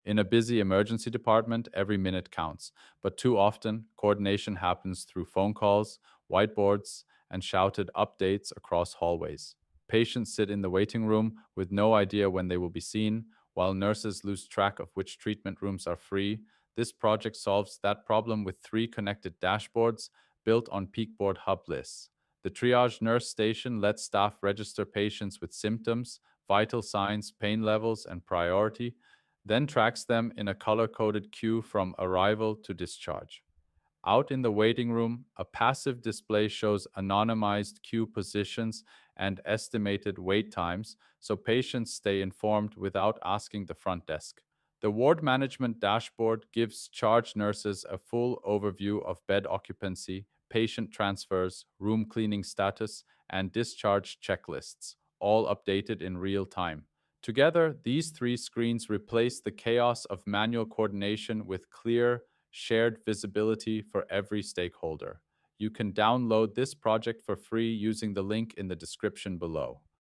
In a busy emergency department, every minute counts, but too often, coordination happens through phone calls, whiteboards, and shouted updates across hallways. Patients sit in the waiting room with no idea when they will be seen, while nurses lose track of which treatment rooms are free. This project solves that problem with three connected dashboards built on Peakboard hub lists. The triage nurse station lets staff register patients with symptoms, vital signs, pain levels, and priority, then tracks them in a color coded queue from arrival to discharge. Out in the waiting room, a passive display shows anonymized queue positions and estimated wait times so patients stay informed without asking the front desk. The ward management dashboard gives charge nurses a full overview of bed occupancy, patient transfers, room cleaning status, and discharge checklists, all updated in real time. Together, these three screens replace the chaos of manual coordination with clear, shared visibility for every stakeholder. You can download this project for free using the link in the description below.